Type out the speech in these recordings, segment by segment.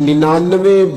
99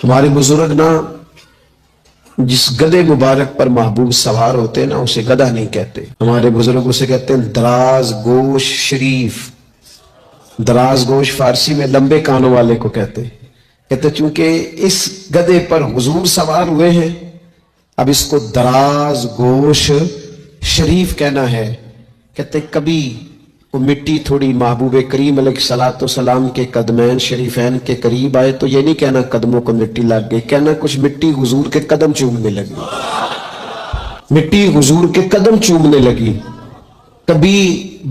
ہمارے بزرگ نا جس گدے مبارک پر محبوب سوار ہوتے ہیں نا اسے گدھا نہیں کہتے، ہمارے بزرگ اسے کہتے ہیں دراز گوش شریف۔ دراز گوش فارسی میں لمبے کانوں والے کو کہتے چونکہ اس گدے پر حضور سوار ہوئے ہیں، اب اس کو دراز گوش شریف کہنا ہے۔ کہتے کبھی وہ مٹی تھوڑی محبوب کریم علیہ الصلوۃ والسلام کے قدمین شریفین کے قریب آئے تو یہ نہیں کہنا قدموں کو مٹی لگ گئی، کہنا کچھ مٹی حضور کے قدم چومنے لگی، مٹی حضور کے قدم چومنے لگی۔ کبھی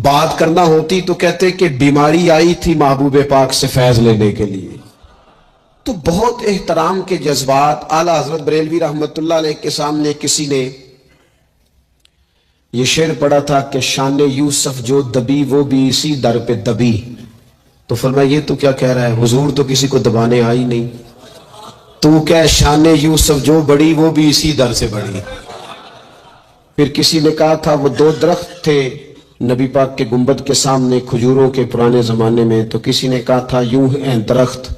بات کرنا ہوتی تو کہتے کہ بیماری آئی تھی محبوب پاک سے فیض لینے کے لیے۔ تو بہت احترام کے جذبات۔ اعلیٰ حضرت بریلوی رحمت اللہ علیہ کے سامنے کسی نے یہ شعر پڑھا تھا کہ شان یوسف جو دبی وہ بھی اسی در پہ دبی، تو فرمایا یہ تو کیا کہہ رہا ہے، حضور تو کسی کو دبانے آئی نہیں، تو کیا شان یوسف جو بڑی وہ بھی اسی در سے بڑی۔ پھر کسی نے کہا تھا وہ دو درخت تھے نبی پاک کے گنبد کے سامنے کھجوروں کے پرانے زمانے میں، تو کسی نے کہا تھا یوں ہے درخت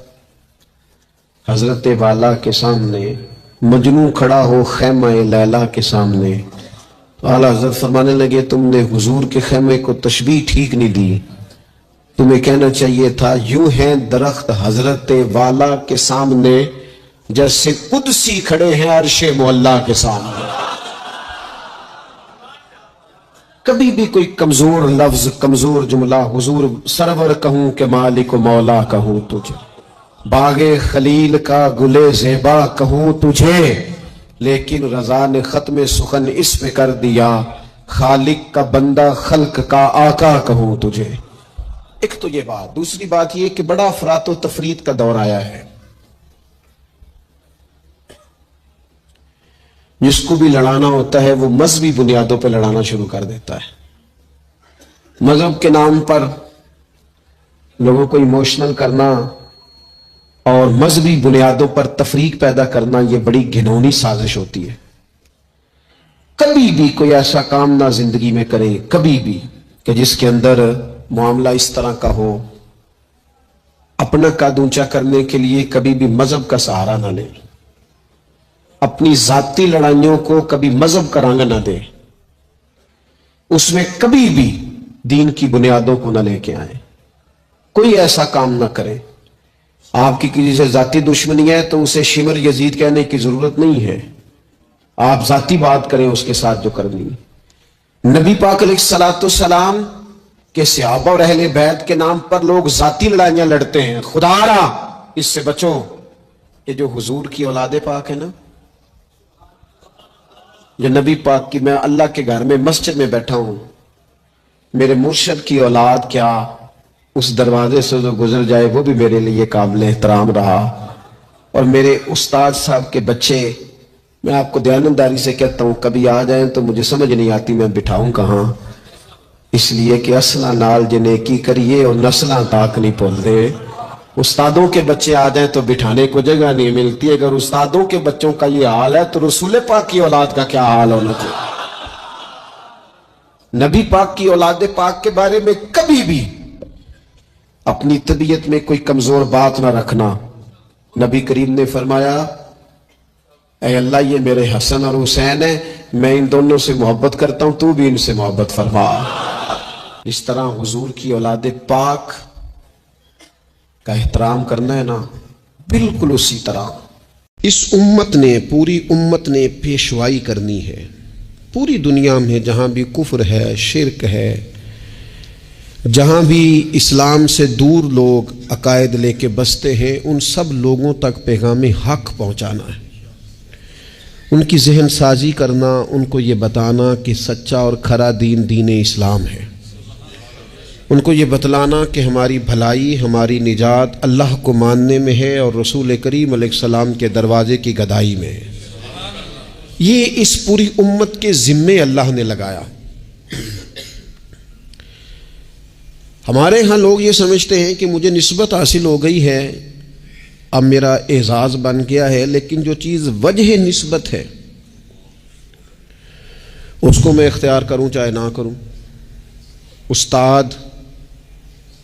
حضرت والا کے سامنے، مجنوں کھڑا ہو خیمہ لیلا کے سامنے۔ اعلیٰ حضرت فرمانے لگے تم نے حضور کے خیمے کو تشبیہ ٹھیک نہیں دی، تمہیں کہنا چاہیے تھا یوں ہے درخت حضرت والا کے سامنے جیسے قدسی کھڑے ہیں عرش معلیٰ کے سامنے۔ کبھی بھی کوئی کمزور لفظ کمزور جملہ حضور سرور کہوں کہ مالک و مولا کہوں تجھے، باغ خلیل کا گلے زیبا کہوں تجھے، لیکن رضا نے ختم سخن اس پہ کر دیا خالق کا بندہ خلق کا آقا کہوں تجھے۔ ایک تو یہ بات، دوسری بات یہ کہ بڑا افراط و تفریط کا دور آیا ہے، جس کو بھی لڑانا ہوتا ہے وہ مذہبی بنیادوں پہ لڑانا شروع کر دیتا ہے۔ مذہب کے نام پر لوگوں کو ایموشنل کرنا اور مذہبی بنیادوں پر تفریق پیدا کرنا یہ بڑی گھنونی سازش ہوتی ہے۔ کبھی بھی کوئی ایسا کام نہ زندگی میں کرے، کبھی بھی، کہ جس کے اندر معاملہ اس طرح کا ہو، اپنا قد اونچا کرنے کے لیے کبھی بھی مذہب کا سہارا نہ لے، اپنی ذاتی لڑائیوں کو کبھی مذہب کا رنگ نہ دے، اس میں کبھی بھی دین کی بنیادوں کو نہ لے کے آئے، کوئی ایسا کام نہ کرے۔ آپ کی کسی سے ذاتی دشمنی ہے تو اسے شمر یزید کہنے کی ضرورت نہیں ہے، آپ ذاتی بات کریں اس کے ساتھ جو کرنی ہے۔ نبی پاک علیہ الصلوۃ والسلام کے صحابہ اور اہل بیت کے نام پر لوگ ذاتی لڑائیاں لڑتے ہیں، خدا را اس سے بچو۔ یہ جو حضور کی اولاد پاک ہے نا، جو نبی پاک کی، میں اللہ کے گھر میں مسجد میں بیٹھا ہوں، میرے مرشد کی اولاد کیا اس دروازے سے جو گزر جائے وہ بھی میرے لیے قابل احترام رہا، اور میرے استاد صاحب کے بچے، میں آپ کو دیانتداری سے کہتا ہوں کبھی آ جائیں تو مجھے سمجھ نہیں آتی میں بٹھاؤں کہاں، اس لیے کہ اصلہ نال جنے کی کریے اور نسلہ تاک نہیں پول دے۔ استادوں کے بچے آ جائیں تو بٹھانے کو جگہ نہیں ملتی، اگر استادوں کے بچوں کا یہ حال ہے تو رسول پاک کی اولاد کا کیا حال ہونا چاہیے۔ نبی پاک کی اولاد پاک کے بارے میں کبھی بھی اپنی طبیعت میں کوئی کمزور بات نہ رکھنا۔ نبی کریم نے فرمایا اے اللہ یہ میرے حسن اور حسین ہیں، میں ان دونوں سے محبت کرتا ہوں، تو بھی ان سے محبت فرما۔ اس طرح حضور کی اولاد پاک کا احترام کرنا ہے نا، بالکل اسی طرح اس امت نے، پوری امت نے پیشوائی کرنی ہے۔ پوری دنیا میں جہاں بھی کفر ہے، شرک ہے، جہاں بھی اسلام سے دور لوگ عقائد لے کے بستے ہیں، ان سب لوگوں تک پیغام حق پہنچانا ہے، ان کی ذہن سازی کرنا، ان کو یہ بتانا کہ سچا اور کھرا دین دین اسلام ہے، ان کو یہ بتلانا کہ ہماری بھلائی، ہماری نجات اللہ کو ماننے میں ہے اور رسول کریم علیہ السلام کے دروازے کی گدائی میں ہے۔ یہ اس پوری امت کے ذمے اللہ نے لگایا۔ ہمارے ہاں لوگ یہ سمجھتے ہیں کہ مجھے نسبت حاصل ہو گئی ہے، اب میرا اعزاز بن گیا ہے، لیکن جو چیز وجہ نسبت ہے اس کو میں اختیار کروں چاہے نہ کروں۔ استاد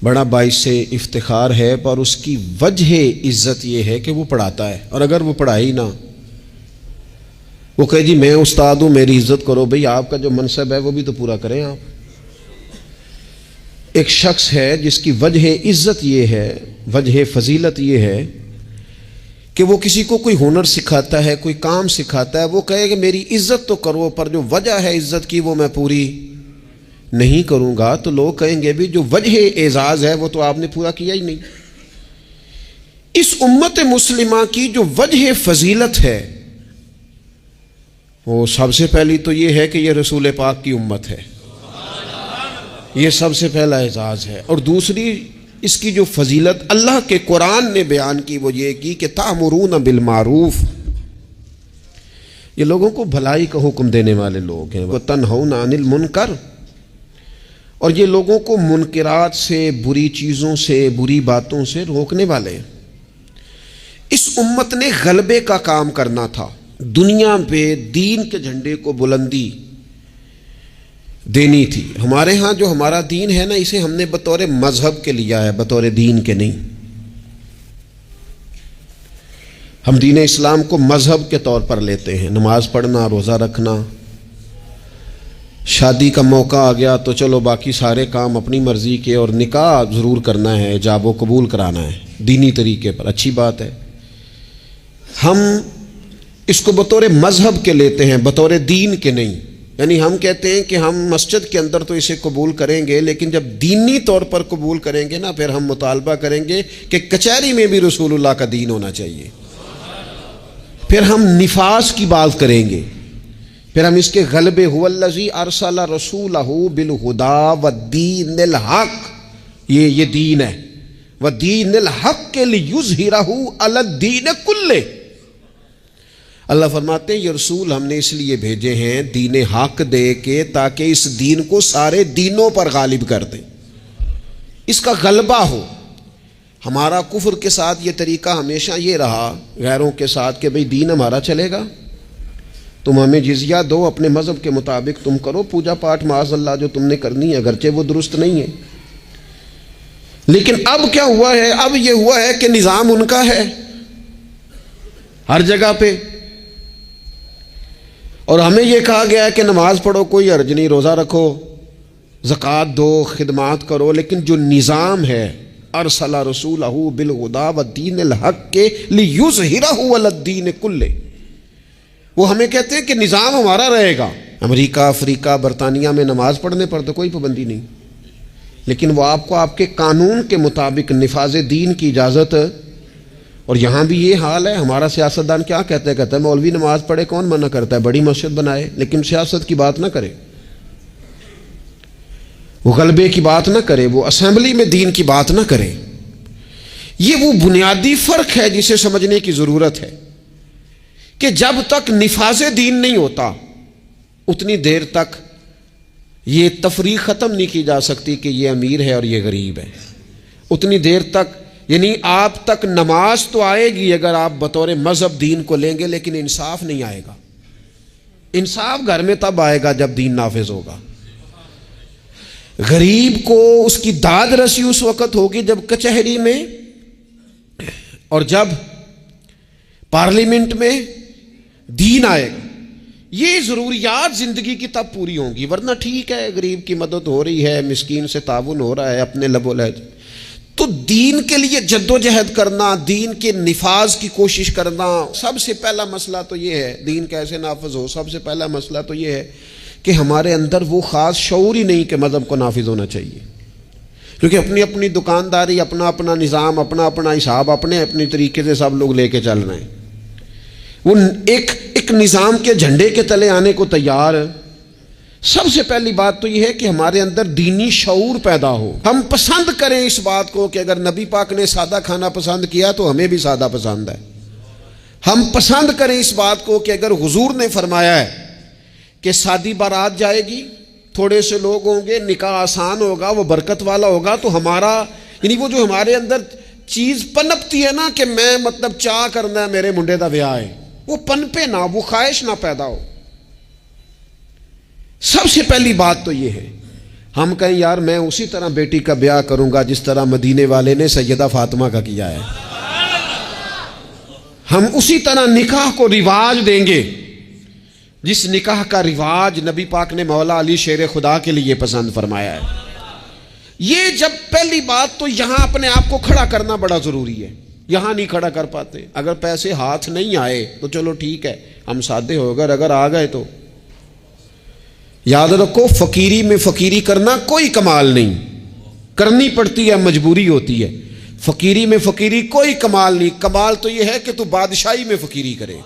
بڑا باعث افتخار ہے، پر اس کی وجہ عزت یہ ہے کہ وہ پڑھاتا ہے، اور اگر وہ پڑھائی نہ، وہ کہے جی میں استاد ہوں میری عزت کرو، بھئی آپ کا جو منصب ہے وہ بھی تو پورا کریں آپ۔ ایک شخص ہے جس کی وجہ عزت یہ ہے، وجہ فضیلت یہ ہے کہ وہ کسی کو کوئی ہنر سکھاتا ہے، کوئی کام سکھاتا ہے، وہ کہے کہ میری عزت تو کرو، پر جو وجہ ہے عزت کی وہ میں پوری نہیں کروں گا، تو لوگ کہیں گے بھی جو وجہ اعزاز ہے وہ تو آپ نے پورا کیا ہی نہیں۔ اس امت مسلمہ کی جو وجہ فضیلت ہے وہ سب سے پہلی تو یہ ہے کہ یہ رسول پاک کی امت ہے، یہ سب سے پہلا اعزاز ہے، اور دوسری اس کی جو فضیلت اللہ کے قرآن نے بیان کی وہ یہ کی کہ تأمرون بالمعروف، یہ لوگوں کو بھلائی کا حکم دینے والے لوگ ہیں، وتنہون عن المنکر، اور یہ لوگوں کو منکرات سے، بری چیزوں سے، بری باتوں سے روکنے والے ہیں۔ اس امت نے غلبے کا کام کرنا تھا، دنیا پہ دین کے جھنڈے کو بلندی دینی تھی۔ ہمارے ہاں جو ہمارا دین ہے نا، اسے ہم نے بطور مذہب کے لیا ہے، بطور دین کے نہیں۔ ہم دین اسلام کو مذہب کے طور پر لیتے ہیں، نماز پڑھنا، روزہ رکھنا، شادی کا موقع آ گیا تو چلو باقی سارے کام اپنی مرضی کے، اور نکاح ضرور کرنا ہے، ایجاب و قبول کرانا ہے دینی طریقے پر، اچھی بات ہے۔ ہم اس کو بطور مذہب کے لیتے ہیں، بطور دین کے نہیں۔ یعنی ہم کہتے ہیں کہ ہم مسجد کے اندر تو اسے قبول کریں گے، لیکن جب دینی طور پر قبول کریں گے نا، پھر ہم مطالبہ کریں گے کہ کچہری میں بھی رسول اللہ کا دین ہونا چاہیے۔ پھر ہم نفاذ کی بات کریں گے، پھر ہم اس کے غلبے، هو الذی ارسل رسولہ بالہدی والدین الحق، یہ دین ہے، والدین الحق لیظہرہ علی الدین کلہ۔ اللہ فرماتے ہیں یہ رسول ہم نے اس لیے بھیجے ہیں دین حق دے کے، تاکہ اس دین کو سارے دینوں پر غالب کر دیں، اس کا غلبہ ہو۔ ہمارا کفر کے ساتھ یہ طریقہ ہمیشہ یہ رہا، غیروں کے ساتھ، کہ بھئی دین ہمارا چلے گا، تم ہمیں جزیہ دو، اپنے مذہب کے مطابق تم کرو پوجا پاٹ معاذ اللہ جو تم نے کرنی ہے، اگرچہ وہ درست نہیں ہے۔ لیکن اب کیا ہوا ہے؟ اب یہ ہوا ہے کہ نظام ان کا ہے ہر جگہ پہ، اور ہمیں یہ کہا گیا ہے کہ نماز پڑھو کوئی حرج نہیں، روزہ رکھو، زکوٰۃ دو، خدمات کرو، لیکن جو نظام ہے ارسل رسولہ بالہدی والدین الحق لیظہرہ علی الدین کلہ، وہ ہمیں کہتے ہیں کہ نظام ہمارا رہے گا۔ امریکہ، افریقہ، برطانیہ میں نماز پڑھنے پر تو کوئی پابندی نہیں، لیکن وہ آپ کو آپ کے قانون کے مطابق نفاذ دین کی اجازت، اور یہاں بھی یہ حال ہے۔ ہمارا سیاستدان کیا کہتا ہے مولوی نماز پڑھے، کون منع کرتا ہے؟ بڑی مسجد بنائے، لیکن سیاست کی بات نہ کرے، وہ غلبے کی بات نہ کرے، وہ اسمبلی میں دین کی بات نہ کرے۔ یہ وہ بنیادی فرق ہے جسے سمجھنے کی ضرورت ہے کہ جب تک نفاذ دین نہیں ہوتا اتنی دیر تک یہ تفریق ختم نہیں کی جا سکتی کہ یہ امیر ہے اور یہ غریب ہے۔ اتنی دیر تک، یعنی آپ تک نماز تو آئے گی اگر آپ بطور مذہب دین کو لیں گے، لیکن انصاف نہیں آئے گا۔ انصاف گھر میں تب آئے گا جب دین نافذ ہوگا۔ غریب کو اس کی داد رسی اس وقت ہوگی جب کچہری میں اور جب پارلیمنٹ میں دین آئے گا۔ یہ ضروریات زندگی کی تب پوری ہوں گی، ورنہ ٹھیک ہے غریب کی مدد ہو رہی ہے، مسکین سے تعاون ہو رہا ہے اپنے لب و لہجے، تو دین کے لیے جد و جہد کرنا، دین کے نفاذ کی کوشش کرنا، سب سے پہلا مسئلہ تو یہ ہے دین کیسے نافذ ہو۔ سب سے پہلا مسئلہ تو یہ ہے کہ ہمارے اندر وہ خاص شعور ہی نہیں کہ مذہب کو نافذ ہونا چاہیے، کیونکہ اپنی اپنی دکانداری، اپنا اپنا نظام، اپنا اپنا حساب، اپنے اپنے طریقے سے سب لوگ لے کے چل رہے ہیں۔ وہ ایک نظام کے جھنڈے کے تلے آنے کو تیار ہے۔ سب سے پہلی بات تو یہ ہے کہ ہمارے اندر دینی شعور پیدا ہو، ہم پسند کریں اس بات کو کہ اگر نبی پاک نے سادہ کھانا پسند کیا تو ہمیں بھی سادہ پسند ہے۔ ہم پسند کریں اس بات کو کہ اگر حضور نے فرمایا ہے کہ سادی بارات جائے گی، تھوڑے سے لوگ ہوں گے، نکاح آسان ہوگا، وہ برکت والا ہوگا، تو ہمارا یعنی وہ جو ہمارے اندر چیز پنپتی ہے نا کہ میں مطلب چاہ کرنا ہے میرے منڈے دا بیاہ ہے، وہ پنپے نہ، وہ خواہش نہ پیدا ہو۔ سب سے پہلی بات تو یہ ہے ہم کہیں یار میں اسی طرح بیٹی کا بیاہ کروں گا جس طرح مدینے والے نے سیدہ فاطمہ کا کیا ہے، ہم اسی طرح نکاح کو رواج دیں گے جس نکاح کا رواج نبی پاک نے مولا علی شیر خدا کے لیے پسند فرمایا ہے۔ یہ جب پہلی بات تو یہاں اپنے آپ کو کھڑا کرنا بڑا ضروری ہے، یہاں نہیں کھڑا کر پاتے۔ اگر پیسے ہاتھ نہیں آئے تو چلو ٹھیک ہے، ہم سادے ہو گئے، اگر آ گئے تو یاد رکھو فقیری میں فقیری کرنا کوئی کمال نہیں، کرنی پڑتی ہے، مجبوری ہوتی ہے۔ فقیری میں فقیری کوئی کمال نہیں، کمال تو یہ ہے کہ تو بادشاہی میں فقیری کرے،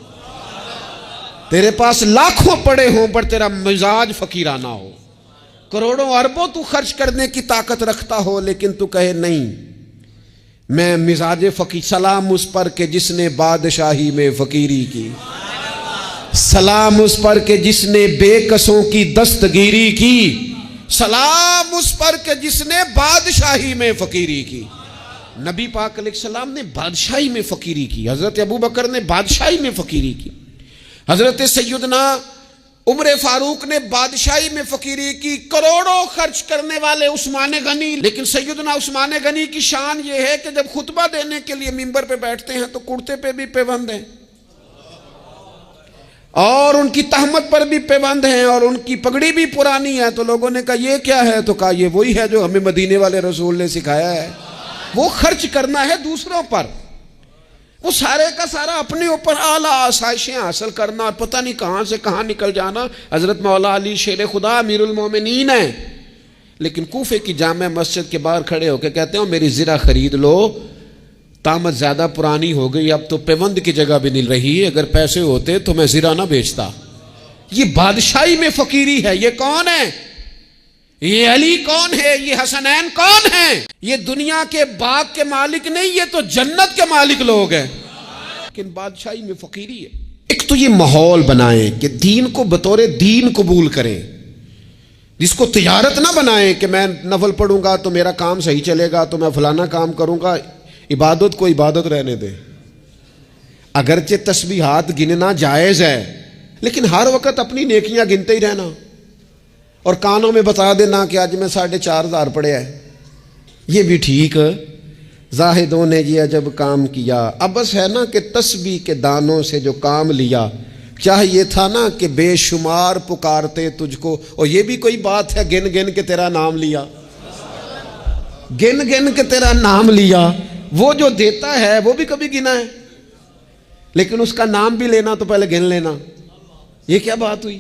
تیرے پاس لاکھوں پڑے ہوں پر تیرا مزاج فقیرانہ ہو، کروڑوں اربوں تو خرچ کرنے کی طاقت رکھتا ہو لیکن تو کہے نہیں میں مزاج فقیر۔ سلام اس پر کہ جس نے بادشاہی میں فقیری کی، سلام اس پر کہ جس نے بے کسوں کی دستگیری کی، سلام اس پر کہ جس نے بادشاہی میں فقیری کی۔ نبی پاک علیہ السلام نے بادشاہی میں فقیری کی، حضرت ابو بکر نے بادشاہی میں فقیری کی، حضرت سیدنا عمر فاروق نے بادشاہی میں فقیری کی، کروڑوں خرچ کرنے والے عثمان غنی، لیکن سیدنا عثمان غنی کی شان یہ ہے کہ جب خطبہ دینے کے لیے منبر پہ بیٹھتے ہیں تو کرتے پہ بھی پیوند ہیں اور ان کی تہمت پر بھی پیوند ہیں اور ان کی پگڑی بھی پرانی ہے۔ تو لوگوں نے کہا یہ کیا ہے؟ تو کہا یہ وہی ہے جو ہمیں مدینے والے رسول نے سکھایا ہے، وہ خرچ کرنا ہے دوسروں پر، وہ سارے کا سارا اپنے اوپر اعلیٰ آسائشیں حاصل کرنا اور پتہ نہیں کہاں سے کہاں نکل جانا۔ حضرت مولا علی شیر خدا امیر المومنین ہیں، لیکن کوفے کی جامع مسجد کے باہر کھڑے ہو کے کہتے ہیں میری زرہ خرید لو، تامت زیادہ پرانی ہو گئی، اب تو پیوند کی جگہ بھی نہیں رہی، اگر پیسے ہوتے تو میں زرہ نہ بیچتا۔ یہ بادشاہی میں فقیری ہے۔ یہ کون ہے؟ یہ علی کون ہے؟ یہ حسنین کون ہیں؟ یہ دنیا کے باغ کے مالک نہیں، یہ تو جنت کے مالک لوگ ہیں، لیکن بادشاہی میں فقیری ہے۔ ایک تو یہ ماحول بنائیں کہ دین کو بطور دین قبول کریں، جس کو تجارت نہ بنائیں کہ میں نفل پڑھوں گا تو میرا کام صحیح چلے گا تو میں فلانا کام کروں گا۔ عبادت کو عبادت رہنے دیں، اگرچہ تسبیحات گننا جائز ہے لیکن ہر وقت اپنی نیکیاں گنتے ہی رہنا اور کانوں میں بتا دینا کہ آج میں 4,500 پڑھے ہے، یہ بھی ٹھیک۔ زاہدوں نے یہ عجب کام کیا، اب بس ہے نا کہ تسبیح کے دانوں سے جو کام لیا، چاہیے تھا نا کہ بے شمار پکارتے تجھ کو۔ اور یہ بھی کوئی بات ہے گن گن کے تیرا نام لیا، گن گن کے تیرا نام لیا۔ وہ جو دیتا ہے وہ بھی کبھی گنا ہے، لیکن اس کا نام بھی لینا تو پہلے گن لینا۔ یہ کیا بات ہوئی؟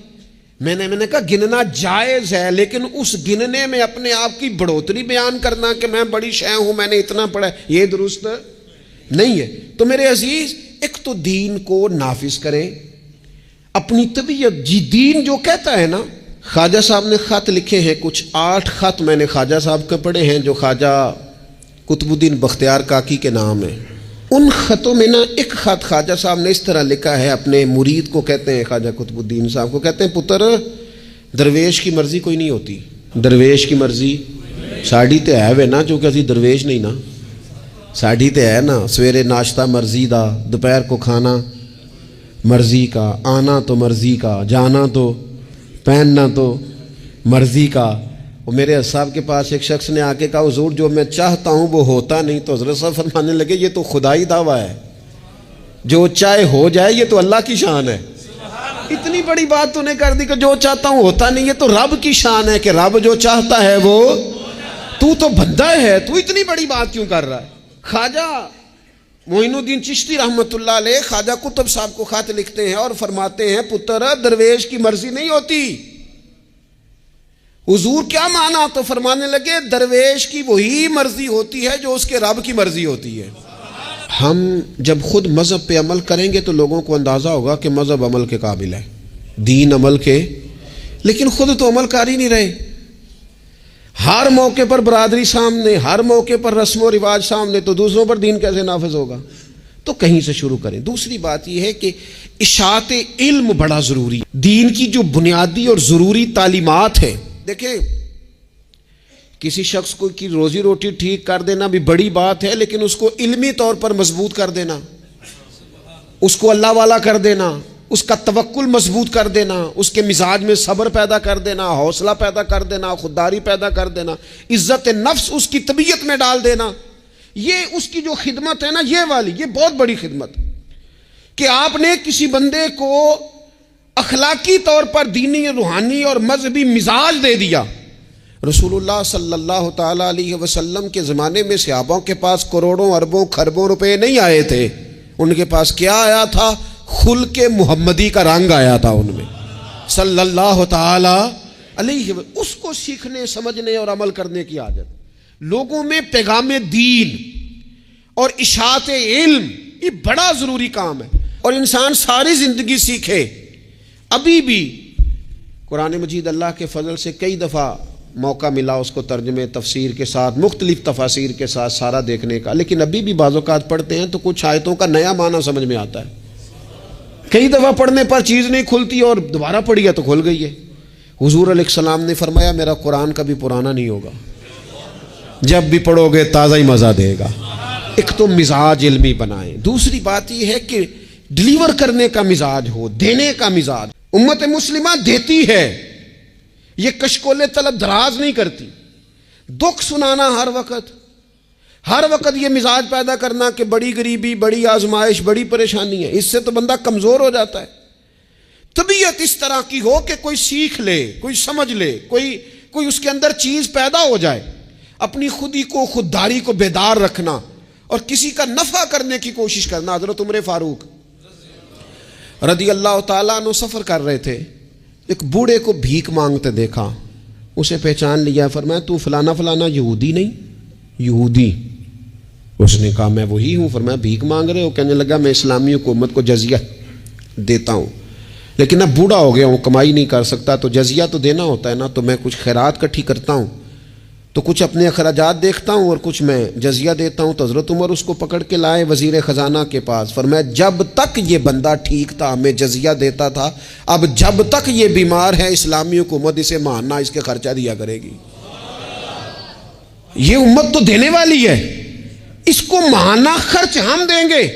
میں نے کہا گننا جائز ہے، لیکن اس گننے میں اپنے آپ کی بڑھوتری بیان کرنا کہ میں بڑی شے ہوں، میں نے اتنا پڑھا، یہ درست نہیں ہے۔ تو میرے عزیز، ایک تو دین کو نافذ کریں، اپنی طبیعت جی دین جو کہتا ہے نا۔ خواجہ صاحب نے خط لکھے ہیں، کچھ 8 خط میں نے خواجہ صاحب کے پڑھے ہیں جو خواجہ قطب الدین بختیار کاکی کے نام ہے۔ ان خطوں میں نا ایک خط خواجہ صاحب نے اس طرح لکھا ہے اپنے مرید کو، کہتے ہیں خواجہ قطب الدین صاحب کو، کہتے ہیں پتر درویش کی مرضی کوئی نہیں ہوتی، درویش کی مرضی ساڑی تے ہے وے نا، چونکہ اسی درویش نہیں نا، ساڑی تے ہے نا، سویرے ناشتہ مرضی دا، دوپہر کو کھانا مرضی کا، آنا تو مرضی کا، جانا تو، پہننا تو مرضی کا۔ اور میرے صاحب کے پاس ایک شخص نے آ کے کہا حضور جو میں چاہتا ہوں وہ ہوتا نہیں، تو حضرت صاحب فرمانے لگے یہ تو خدائی دعویٰ ہے، جو چاہے ہو جائے یہ تو اللہ کی شان ہے۔ اتنی بڑی بات تو نے کر دی کہ جو چاہتا ہوں ہوتا نہیں، یہ تو رب کی شان ہے کہ رب جو چاہتا ہے وہ، تو بندہ ہے، تو اتنی بڑی بات کیوں کر رہا ہے؟ خواجہ معین الدین چشتی رحمۃ اللہ علیہ خواجہ قطب صاحب کو خط لکھتے ہیں اور فرماتے ہیں پتر درویش کی مرضی نہیں ہوتی۔ حضور کیا مانا؟ تو فرمانے لگے درویش کی وہی مرضی ہوتی ہے جو اس کے رب کی مرضی ہوتی ہے۔ ہم جب خود مذہب پہ عمل کریں گے تو لوگوں کو اندازہ ہوگا کہ مذہب عمل کے قابل ہے، دین عمل کے، لیکن خود تو عمل کر ہی نہیں رہے۔ ہر موقع پر برادری سامنے، ہر موقع پر رسم و رواج سامنے، تو دوسروں پر دین کیسے نافذ ہوگا؟ تو کہیں سے شروع کریں۔ دوسری بات یہ ہے کہ اشاعت علم بڑا ضروری ہے۔ دین کی جو بنیادی اور ضروری تعلیمات ہیں، دیکھیں کسی شخص کو کی روزی روٹی ٹھیک کر دینا بھی بڑی بات ہے، لیکن اس کو علمی طور پر مضبوط کر دینا، اس کو اللہ والا کر دینا، اس کا توکل مضبوط کر دینا، اس کے مزاج میں صبر پیدا کر دینا، حوصلہ پیدا کر دینا، خودداری پیدا کر دینا، عزت نفس اس کی طبیعت میں ڈال دینا، یہ اس کی جو خدمت ہے نا، یہ بہت بڑی خدمت کہ آپ نے کسی بندے کو اخلاقی طور پر دینی، روحانی اور مذہبی مزاج دے دیا۔ رسول اللہ صلی اللہ تعالی علیہ وسلم کے زمانے میں صحابوں کے پاس کروڑوں اربوں خربوں روپے نہیں آئے تھے، ان کے پاس کیا آیا تھا؟ خلق محمدی کا رنگ آیا تھا ان میں صلی اللہ تعالی علیہ وسلم۔ اس کو سیکھنے، سمجھنے اور عمل کرنے کی عادت، لوگوں میں پیغام دین اور اشاعت علم، یہ بڑا ضروری کام ہے، اور انسان ساری زندگی سیکھے۔ ابھی بھی قرآن مجید اللہ کے فضل سے کئی دفعہ موقع ملا اس کو ترجمے تفسیر کے ساتھ، مختلف تفاسیر کے ساتھ سارا دیکھنے کا، لیکن ابھی بھی بعض اوقات پڑھتے ہیں تو کچھ آیتوں کا نیا معنی سمجھ میں آتا ہے، کئی دفعہ پڑھنے پر چیز نہیں کھلتی اور دوبارہ پڑھی ہے تو کھل گئی ہے۔ حضور علیہ السلام نے فرمایا میرا قرآن کبھی پرانا نہیں ہوگا، جب بھی پڑھو گے تازہ ہی مزہ دے گا۔ ایک تو مزاج علمی بنائیں، دوسری بات یہ ہے کہ ڈیلیور کرنے کا مزاج ہو، دینے کا مزاج۔ امت مسلمہ دیتی ہے، یہ کشکول طلب دراز نہیں کرتی، دکھ سنانا ہر وقت یہ مزاج پیدا کرنا کہ بڑی غریبی، بڑی آزمائش، بڑی پریشانی ہے، اس سے تو بندہ کمزور ہو جاتا ہے۔ طبیعت اس طرح کی ہو کہ کوئی سیکھ لے، کوئی سمجھ لے، کوئی اس کے اندر چیز پیدا ہو جائے، اپنی خودی کو، خودداری کو بیدار رکھنا اور کسی کا نفع کرنے کی کوشش کرنا۔ حضرت عمر فاروق رضی اللہ تعالیٰ عنہ سفر کر رہے تھے، ایک بوڑھے کو بھیک مانگتے دیکھا، اسے پہچان لیا، فرمایا تو فلانا فلانا یہودی نہیں؟ یہودی۔ اس نے کہا میں وہی ہوں۔ فرمایا بھیک مانگ رہے ہو؟ کہنے لگا میں اسلامی حکومت کو جزیہ دیتا ہوں، لیکن اب بوڑھا ہو گیا ہوں، کمائی نہیں کر سکتا، تو جزیہ تو دینا ہوتا ہے نا، تو میں کچھ خیرات کٹھی کرتا ہوں، تو کچھ اپنے اخراجات دیکھتا ہوں اور کچھ میں جزیہ دیتا ہوں۔ تو حضرت عمر اس کو پکڑ کے لائے وزیر خزانہ کے پاس، فرمایا جب تک یہ بندہ ٹھیک تھا میں جزیہ دیتا تھا، اب جب تک یہ بیمار ہے اسلامی حکومت اسے ماننا، اس کے خرچہ دیا کرے گی۔ یہ امت تو دینے والی ہے، اس کو ماہانہ خرچ ہم دیں گے۔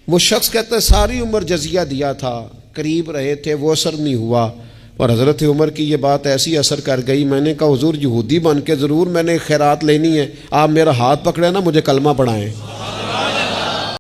وہ شخص کہتا ہے ساری عمر جزیہ دیا تھا، قریب رہے تھے، وہ اثر نہیں ہوا، اور حضرت عمر کی یہ بات ایسی اثر کر گئی، میں نے کہا حضور یہودی بن کے ضرور میں نے خیرات لینی ہے، آپ میرا ہاتھ پکڑے نا، مجھے کلمہ پڑھائیں۔